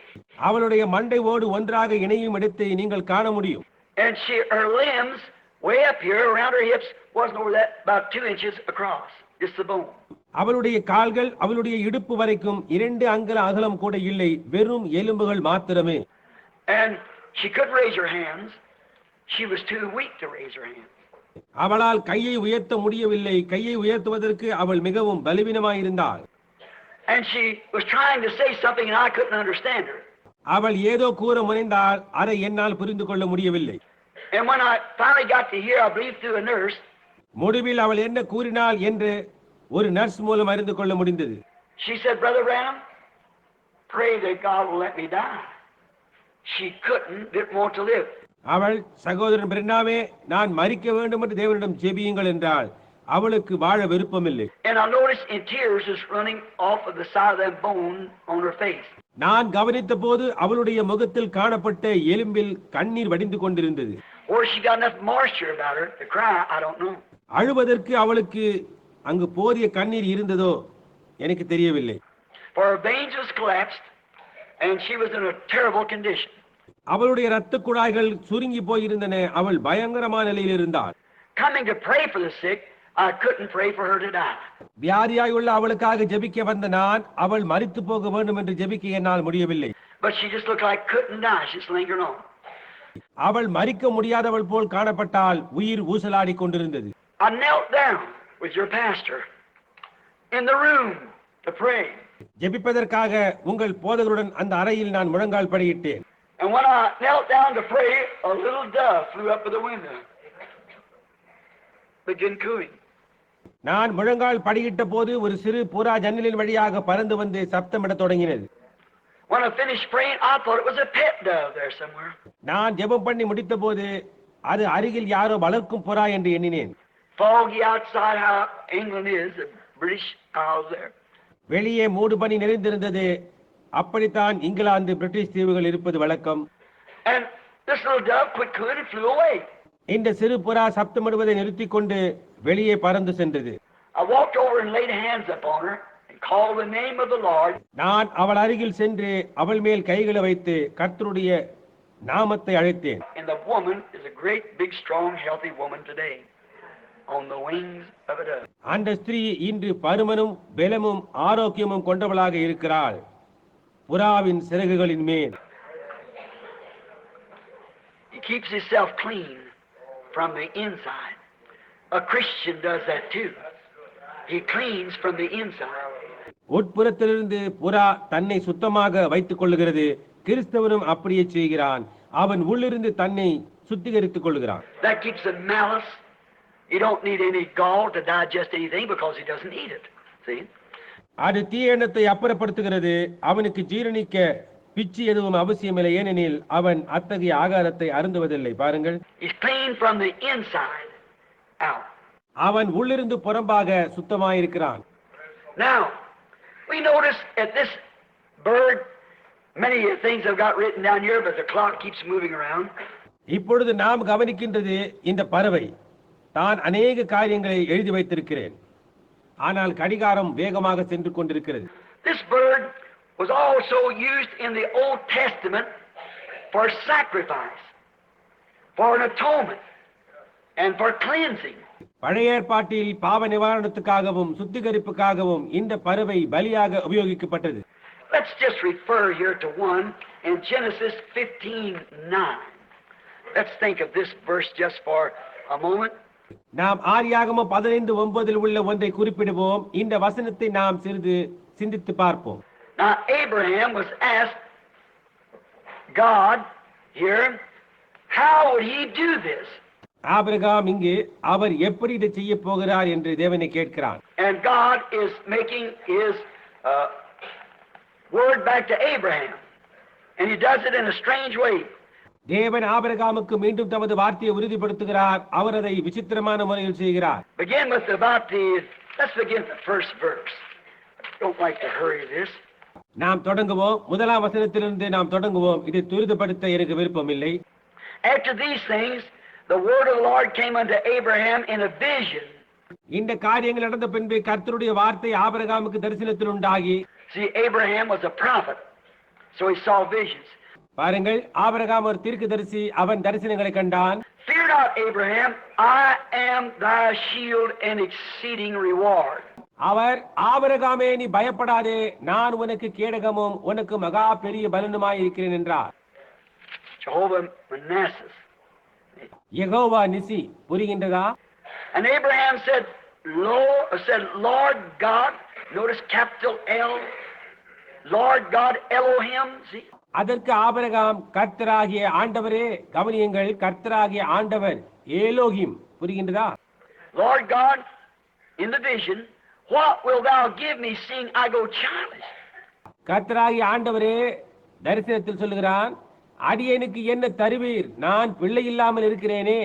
அவளுடைய மண்டை ஓடு ஒன்றாக இணையும் இடத்தை நீங்கள் காண முடியும். And her limbs, way up here around her hips, wasn't over that, about 2 inches across, just the bone. அவளுடைய கால்கள் அவளுடைய இடுப்பு வரைக்கும் 2 அங்குல அகலம் கூட இல்லை, வெறும் எலும்புகள் மாத்திரமே. And she couldn't raise her hands. She was too weak to raise her hands. அவளால் கையை உயர்த்த முடியவில்லை. கையை உயர்த்துவதற்கு அவள் மிகவும் பலவீனமாயிருந்தாள். And she was trying to say something and I couldn't understand her. அவள் ஏதோ கூற முனைந்தாள், அதை என்னால் புரிந்து கொள்ள முடியவில்லை. And when I finally got to hear, I believe through a nurse, முடிவில் அவள் என்ன கூறினாள் என்று ஒரு நர்ஸ் மூலம் அறிந்து கொள்ள முடிந்தது. she said, Brother Branham, pray that God will let me die. She didn't want to live. அவள், சகோதரன் பிரென்னாவே, நான் மரிக்க வேண்டும் என்று தேவனிடம் ஜெபியுங்கள் என்றாள். அவளுக்கு வாழ விருப்பமில்லை. And I noticed in tears is running off of the side of that bone on her face. நான் கவனித்த போது அவளுடைய முகத்தில் காணப்பட்ட எலும்பில் கண்ணீர் வடிந்து கொண்டிருந்தது. Or she got enough moisture about her to cry, I don't know. அழுவதற்கு அவளுக்கு அங்கு போதிய கண்ணீர் இருந்ததோ எனக்கு தெரியவில்லை. For her veins was collapsed and she was in a terrible condition. அவளுடைய இரத்த குழாய்கள் சுருங்கி போயிருந்தன. அவள் பயங்கரமான நிலையில் இருந்தாள். Coming to pray for the sick, I couldn't pray for her to die. வியாதியாயுள்ள அவளுக்காக ஜெபிக்க வந்த நான், அவள் மரித்து போக வேண்டும் என்று ஜெபிக்க என்னால் முடியவில்லை. But she just looked like couldn't die. She's lingering on. அவள் மரிக்க முடியாதவள் போல் காணப்பட்டால் உயிர் ஊசலாடி கொண்டிருந்தது. I knelt down with your pastor in the room to pray. ஜெபிப்பதற்காக உங்கள் போதகருடன் அந்த அறையில் நான் முழங்கால் படியிட்டேன். And when I knelt down to pray, a little dove flew up to the window. Began cooing. நான் முழங்கால் படியிட்ட போது ஒரு சிறு புறா ஜன்னலின் வழியாக பறந்து வந்து சப்தமிடத் தொடங்கினது. When I finished praying, I thought it was a pet dove there somewhere. நான் ஜெபம் பண்ணி முடித்த போது அது அருகில் யாரோ வளர்க்கும் புறா என்று எண்ணினேன். Foggy outside how England is, the British Isles there. வெளியே மூடு பனி நிறைந்திருந்தது. அப்படித்தான் இங்கிலாந்து பிரிட்டிஷ் தீவுகள் இருப்பது வழக்கம். And this little dove quit cooing and flew away. இந்த சிறு புறா சப்தமிடுவதை நிறுத்திக் கொண்டு வெளியே பறந்து சென்றது. I walked over and laid hands upon her and called the name of the Lord. நான் அவள் அருகில் சென்று அவள் மேல் கைகளை வைத்து கர்த்தருடைய நாமத்தை அழைத்தேன். And the woman is a great, big, strong, healthy woman today on the wings of a dove. அந்த ஸ்திரீ இன்று பருமனும் பலமும் ஆரோக்கியமும் கொண்டவளாக இருக்கிறாள், புறாவின் சிறகுகளின் மேல். He keeps himself clean from the inside. A Christian does that too. He cleans from the inside. உட்புறத்திலிருந்து புறா தன்னை சுத்தமாக வைத்துக் கொள்ளுகிறது. கிறிஸ்தவனும் அப்படியே செய்கிறான். அவன் உள்ளிருந்து தன்னை சுத்திகரித்துக் கொள்கிறான். That keeps the malice. You don't need any gall to digest anything because he doesn't eat it. See? அது தீய எண்ணத்தை அப்புறப்படுத்துகிறது. அவனுக்கு ஜீரணிக்க பிச்சு எதுவும் அவசியமில்லை, ஏனெனில் அவன் அத்தகைய ஆகாரத்தை அருந்துவதில்லை. பாருங்கள், He's clean from the inside out. அவன் உள்ளிருந்து புறம்பாக சுத்தமாயிருக்கிறான். Now, we notice at this bird, many things I've got written down here, but the clock keeps moving around. இப்பொழுது நாம் கவனிக்கின்றது இந்த பறவை. தான் அநேக காரியங்களை எழுதி வைத்திருக்கிறேன், ஆனால் கடிகாரம் வேகமாக சென்று கொண்டிருக்கிறது. This bird was also used in the Old Testament for sacrifice, for an atonement, and for cleansing. பழைய ஏற்பாட்டில் பாவ நிவாரணத்துக்காகவும் சுத்திகரிப்புக்காகவும் இந்த பறவை பலியாக உபயோகிக்கப்பட்டது. Let's just refer here to one in Genesis 15:9. Let's think of this verse just for a moment. நாம் ஆதியாகமம் 15:9 உள்ள ஒன்றை குறிப்பிடுவோம். இந்த வசனத்தை நாம் சிறிது சிந்தித்து பார்ப்போம். Now Abraham was asked God here, how would he do this? Abraham இங்கு அவர் எப்படி இதை செய்ய போகிறார் என்று தேவனை கேட்கிறார். And God is making his word back to Abraham, and he does it in a strange way. தேவன் ஆபிரகாமுக்கு மீண்டும் தமது வார்த்தையை உறுதிப்படுத்துகிறார். அவர் அதை விசித்திரமான முறையில் செய்கிறார். Let's begin the first verse. I don't like to hurry this. நாம் தொடங்குவோம். முதலாம் வசனத்திலிருந்து நாம் தொடங்குவோம். இதை துரிதப்படுத்த எனக்கு விருப்பம் இல்லை. After these things, the word of the Lord came unto Abraham in a vision. இந்த காரியங்கள் நடந்த பின்பு கர்த்தருடைய வார்த்தை ஆபிரகாமுக்கு தரிசனத்தில் உண்டாகி. See, Abraham was a prophet, so he saw visions. பாருங்கள், ஆபிரகாம் ஒரு தீர்க்கதரிசி, அவன் தரிசனங்களை கண்டான். Fear not, Abraham, I am thy shield and exceeding reward. அவர், ஆபிரகாமே நீ பயப்படாதே, நான் உனக்கு கேடகமும் உனக்கு மகா பெரிய பலனுமாய் இருக்கிறேன் என்றார். Jehovah Manasseh. யெகோவா நிசி. புரிகின்றதா? And Abraham said, Lord God, notice capital L, Lord God Elohim. See? அதற்கு ஆபிரகாம், கர்த்தராகிய ஆண்டவரே, கவனியுங்கள், கர்த்தராகிய ஆண்டவர் ஏலோகிம். புரிகின்றதா? Lord God, in the vision, what wilt thou give me, seeing I go childish? கர்த்தராகிய ஆண்டவரே தரிசனத்தில் சொல்லுகிறான், அடியேனுக்கு என்ன தருவீர், நான் பிள்ளை இல்லாமல் இருக்கிறேனே.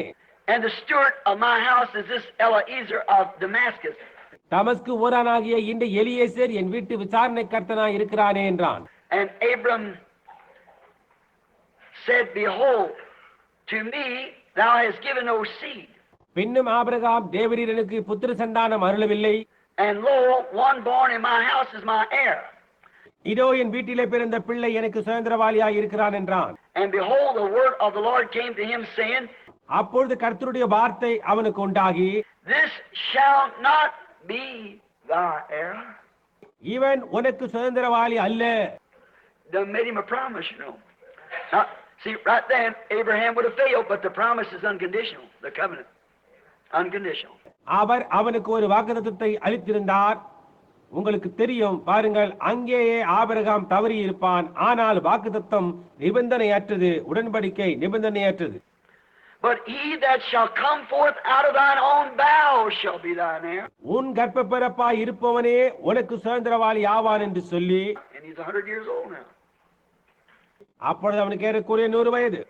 And the steward of my house is this Eliezer of Damascus. தமஸ்கு ஊரானாகிய இந்த எலியேசர் என் வீட்டு விசாரணை கர்த்தனாய் இருக்கிறானே என்றான். And Abram said, Behold, to me thou hast given no seed. பின்னும் ஆபிரகாம், தேவரீர் எனக்கு புத்திர Santhanam அருளவில்லை. And lo, one born in my house is my heir. இதோ என் வீட்டிலே பிறந்த பிள்ளை எனக்கு சுதந்திரவாளியாய் இருக்கிறான் என்றான். And behold, the word of the Lord came to him, saying, அப்பொழுது கர்த்தருடைய வார்த்தை அவனுக்கு உண்டாகி, This shall not be thy heir. இவன் உனக்கு சுதந்திரவாளி அல்ல. Done made him a promise, you know. Now, see, right then, Abraham would have failed, but the promise is unconditional. The covenant, unconditional. அவர் அவனுக்கு ஒரு வாக்குத்தத்தத்தை அளித்திருந்தார். உங்களுக்கு தெரியும், பாருங்கள், அங்கேயே ஆபிரகாம் தவறி இருப்பான். ஆனால் வாக்குத்தத்தம் நிபந்தனையற்றது, உடன்படிக்கை நிபந்தனையற்றது. But he that shall come forth out of thine own bowels shall be thine heir. உன் கர்ப்பப்பிறப்பாய் இருப்பவனே உனக்கு சுதந்திரவாளி ஆவான் என்று சொல்லி. And he's 100 years old now. அப்பொழுது அவனுக்கு ஏறக்குறைய 100 வயது.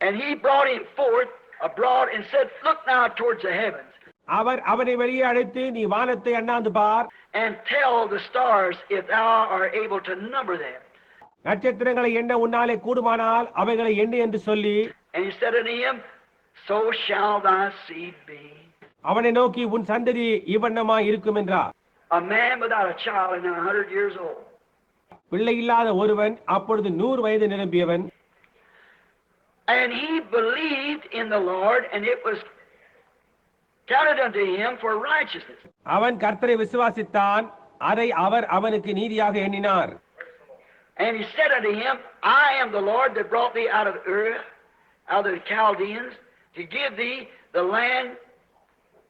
And he brought him forth abroad and said, Look now towards the heavens. அவர் அவனை வெளியே அழைத்து, நீ வானத்தை அண்ணாந்து பார். And tell the stars if thou art able to number them. நட்சத்திரங்களை எண்ண உன்னாலே கூடுமானால் அவைகளை எண்ணு என்று சொல்லி. And he said unto him, So shall thy seed be. அவனை நோக்கி, உன் சந்ததி இவ்வண்ணமாய் இருக்கும் என்றார். A man without a child and 100 years old. பிள்ளை இல்லாத ஒருவன், அப்பொழுது 100 வயது நிரம்பியவன். And he believed in the Lord, and it was counted unto him for righteousness. அவன் கர்த்தரை விசுவாசித்தான், அதை அவர் அவனுக்கு நீதியாக எண்ணினார். And he said unto him, I am the Lord that brought thee out of Ur, out of the Chaldeans, to give thee the land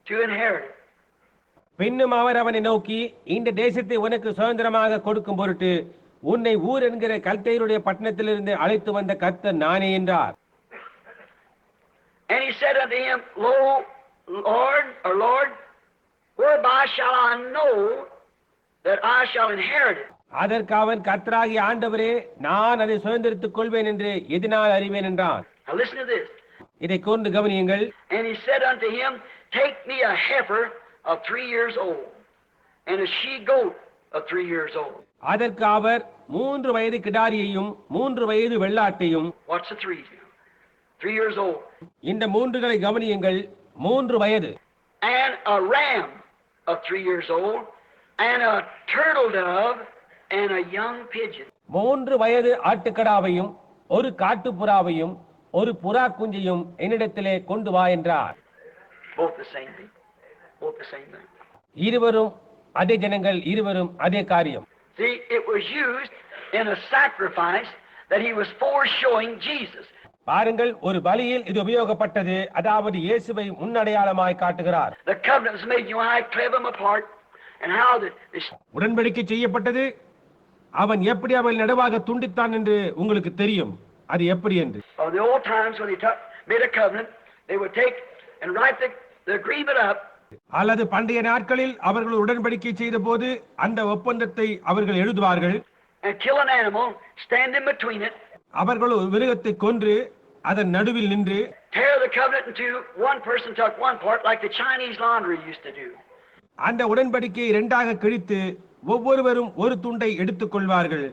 to inherit it. பின்னும் அவர் அவனை நோக்கி, இந்த தேசத்தை உனக்கு சுதந்திரமாக கொடுக்கும் பொருட்டு உன்னை ஊர் என்கிற கல்தேயருடைய பட்டணத்திலிருந்து அழைத்து வந்த கர்த்தர் நானே என்றார். And he said unto him, Lo, Lord, whereby shall I know that I shall inherit it? அதற்கு அவன், கர்த்தராகிய ஆண்டவரே, நான் அதை சுதந்திரித்துக் கொள்வேன் என்று எதனால் அறிவேன் என்றான். Now listen to this. இதை கூர்ந்து கவனியுங்கள். And he said unto him, Take me a heifer of 3 years old, and a she goat of 3 years old. அதற்கு அவர் 3 வயது கிடாரியையும் 3 வயது வெள்ளாட்டையும். What's the 3? 3 years old. இந்த 3களை கவனியுங்கள், 3 வயது. And a ram of 3 years old, and a turtle dove, and a young pigeon. 3 வயது ஆட்டுக்கடாவையும் ஒரு காட்டுப்புறாவையும் ஒரு புறா குஞ்சையும் என்னிடத்திலே கொண்டு வா என்றார். Both the same thing. Both the same thing. இருவரும் அதே ஜனங்கள், இருவரும் அதே காரியம். See, it was used in a sacrifice that he was foreshowing Jesus. பாருங்கள், ஒரு பலியில் இது உபயோகப்பட்டது, அதாவது இயேசுவை முன்னடையாளமாய் காட்டுகிறார். The covenant was made, you and I cleave them apart, and how the உடன்படிக்கை செய்யப்பட்டது, அவன் எப்படி அவள் நடுவாக துண்டித்தான் என்று உங்களுக்கு தெரியும். அது எப்படி என்று. Of the old times when they made a covenant, they would take and write the agreement up. அல்லது பண்டைய நாட்களில் அவர்கள் உடன்படிக்கை செய்த போது அந்த ஒப்பந்தத்தை அவர்கள் எழுதுவார்கள். And kill an animal, stand in between it. அவர்கள் ஒரு மிருகத்தை கொன்று அதன் நடுவில் நின்று tear the covenant into one person took one part like the Chinese laundry used to do. அந்த உடன்படிக்கையை இரண்டாக கிழித்து ஒவ்வொருவரும் ஒரு துண்டை எடுத்துக் கொள்வார்கள்.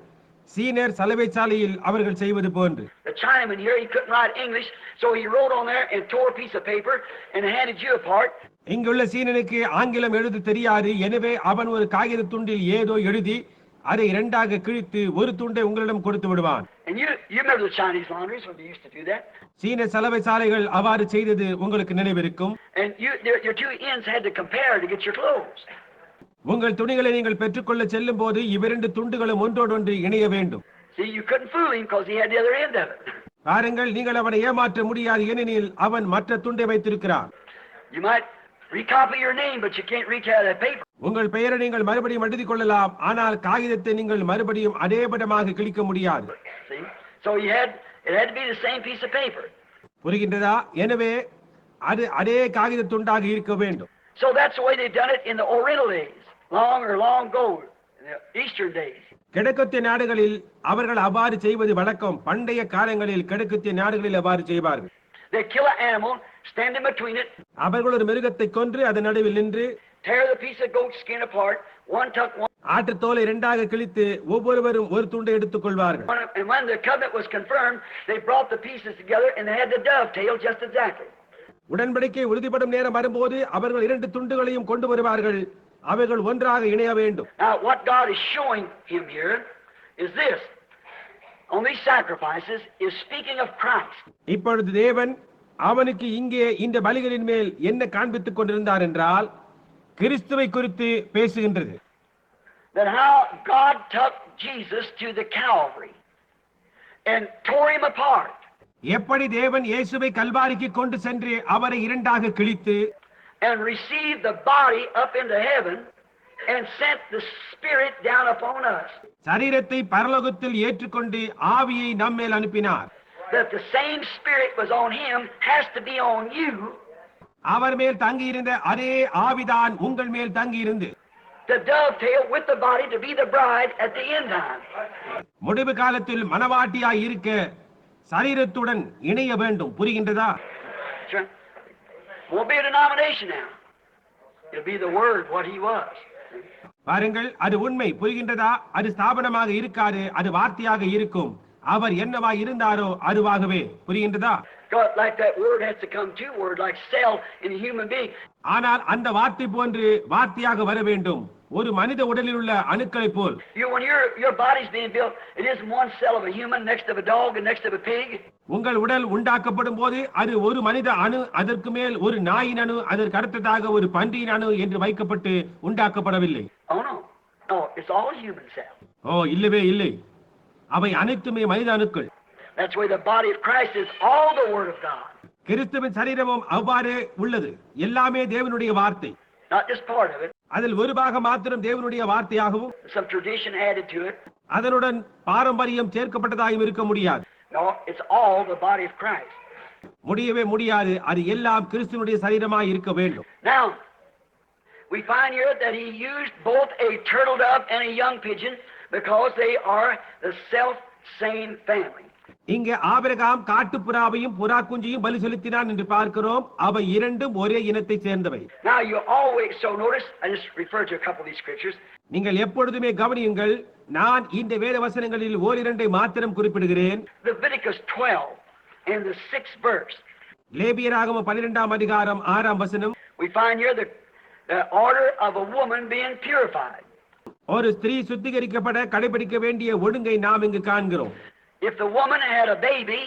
சீனர் சலவை சாலையில் அவர்கள் செய்வது போன்று. The Chinaman here, he couldn't write English, so he wrote on there and tore a piece of paper and handed you a part. இங்குள்ள சீனனுக்கு ஆங்கிலம் எழுத தெரியாது. எனவே அவன் ஒரு காகித துண்டில் ஏதோ எழுதி அதை இரண்டாக கிழித்து ஒரு துண்டை உங்களிடம் கொடுத்து விடுவான். And you remember the Chinese laundries when they used to do that? சீன சலவை சாலைகள் அவ்வாறு செய்தது உங்களுக்கு நினைவிருக்கும். And your two ends had to compare to get your clothes. உங்கள் துணிகளை நீங்கள் பெற்றுக்கொள்ள செல்லும் போது இவ்விரண்டு துண்டுகளும் ஒன்றோடொன்று இணைய வேண்டும். See, you couldn't fool him because he had the other end of it. பாருங்கள், நீங்கள் அவனை ஏமாற்ற முடியாது, ஏனெனில் அவன் மற்ற துண்டை வைத்திருக்கிறான். You might recopy your name, but you can't recap that paper. உங்கள் பெயரை நீங்கள் மறுபடியும் எழுதிக் கொள்ளலாம், ஆனால் காகிதத்தை நீங்கள் மறுபடியும் அதே படமாக கிழிக்க முடியாது. See? So it had to be the same piece of paper. புரிகின்றதா? எனவே அது அதே காகித துண்டாக இருக்க வேண்டும். So that's the way they've done it in the Oriental days, long ago, in the Eastern days. கிழக்கத்திய நாடுகளில் அவர்கள் அவ்வாறு செய்வது வழக்கம். பண்டைய காலங்களில் கிழக்கத்திய நாடுகளில் அவ்வாறு செய்வார்கள். They kill an animal, stand in between it. அவர்கள் ஒரு மிருகத்தை கொன்று அதன் நடுவில் நின்று tear the piece of goat skin apart, one tuck one. ஆட்டுத் தோலை இரண்டாக கிழித்து ஒவ்வொருவரும் ஒரு துண்டை எடுத்துக் கொள்வார்கள். And when the covenant was confirmed, they brought the pieces together and they had the dovetail just exactly. உடன்படிக்கை உறுதிப்படும் நேரம் வரும்போது அவர்கள் இரண்டு துண்டுகளையும் கொண்டு வருவார்கள். அவைகள் ஒன்றாக இணைய வேண்டும். Now what God is showing him here is this. On these sacrifices is speaking of Christ. இப்பொழுது தேவன் அவனுக்கு இங்கே இந்த பலிகளின் மேல் என்ன காண்பித்துக் கொண்டிருந்தார் என்றால் கிறிஸ்துவை குறித்து பேசுகின்றது. That how God took Jesus to the Calvary and tore him apart. எப்படி தேவன் இயேசுவை கல்வாரிக்கு கொண்டு சென்று அவரை இரண்டாக கிழித்து and received the body up into heaven and sent the spirit down upon us. சரீரத்தை பரலோகத்தில் ஏற்றுக்கொண்டு ஆவியை நம்மேல் அனுப்பினார். That the same spirit was on him has to be on you. அவர் மேல் தங்கி இருந்த அதே ஆவிதான் உங்கள் மேல் தங்கி இருந்து to dovetail with the body to be the bride at the end time. முடிவு காலத்தில் மணவாட்டியாய் இருக்க சரீரத்துடன் இணைய வேண்டும். புரிகின்றதா? Sure. Won't be a denomination now. It'll be the word what he was. பாருங்கள், அது உண்மை. புரிகின்றதா? அது ஸ்தாபனமாக இருக்காது, அது வார்த்தையாக இருக்கும். அவர் என்னவாய் இருந்தாரோ அதுவாகவே. புரிகின்றதா? God, like that word has to come to word like cell in a human being. ஆனால் அந்த வார்த்தை போன்று வார்த்தையாக வர வேண்டும், ஒரு மனித உடலில் உள்ள அணுக்களை போல். When your body's being built, it isn't one cell of a human next of a dog and next of a pig. உங்கள் உடல் உண்டாக்கப்படும் போது அது ஒரு மனித அணு, அதற்கு மேல் ஒரு நாயின் அணு, அதற்கு அடுத்ததாக ஒரு பன்றியின் அணு என்று வைக்கப்பட்டு உண்டாக்கப்படவில்லை. Oh no. No, it's all human cells. ஓ இல்லவே இல்லை, அவை அனைத்துமே மனித அணுக்கள். That's why the body of Christ is all the word of God. கிறிஸ்துவின் சரீரமும் அவ்வாறே உள்ளது. எல்லாமே தேவனுடைய வார்த்தை. Not just part of it. அதில் ஒரு பாகம் மாத்திரம் தேவனுடைய வார்த்தையாகவும் some tradition added to it. அதனுடன் பாரம்பரியம் சேர்க்கப்பட்டதாயும் இருக்க முடியாது. No, it's all the body of Christ. முடியவே முடியாது. அது எல்லாம் கிறிஸ்துவினுடைய சரீரமாய் இருக்க வேண்டும். Now, we find here that he used both a turtle dove and a young pigeon because they are the self-same family. இங்கே ஆபிரகாம் காட்டுப்புறாவையும் புறா குஞ்சியும் பலி செலுத்தினான் என்று பார்க்கிறோம். அவை இரண்டும் ஒரே இனத்தை சேர்ந்தவை. Now you always so notice, I just referred to a couple of these scriptures. நீங்கள் எப்பொழுதுமே கவனியுங்கள், நான் இந்த வேத வசனங்களில் ஓரிரண்டை மாத்திரம் குறிப்பிடுகிறேன். Leviticus 12 and the 6th verse. லேவியராகமம் 12ஆம் அதிகாரம் 6ஆம் வசனம். We find here the order of a woman being purified. ஒரு ஸ்திரீ சுத்திகரிக்கப்பட கடைபிடிக்க வேண்டிய ஒழுங்கை நாம் இங்கு காண்கிறோம். If the woman had a baby,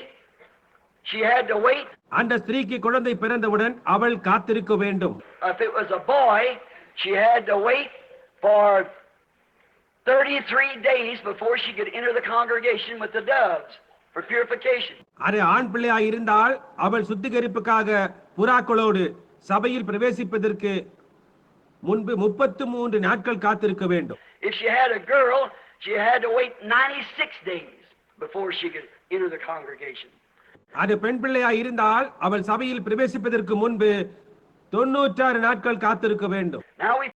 she had to wait. அந்த ஸ்திரீக்கு குழந்தை பிறந்தவுடன் அவள் காத்திருக்க வேண்டும். If it was a boy, she had to wait for 33 days before she could enter the congregation with the doves for purification. அது ஆண் பிள்ளையாய் இருந்தால் அவள் சுத்திகரிப்புக்காக புறாக்களோடு சபையில் பிரவேசிப்பதற்கு முன்பு 33 நாட்கள் காத்திருக்க வேண்டும். If she had a girl, she had to wait 96 days before she could enter the congregation. அது பெண் பிள்ளையாய் இருந்தால் அவள் சபையில் பிரவேசிப்பதற்கு முன்பு 96 நாட்கள் காத்திருக்க வேண்டும். Now we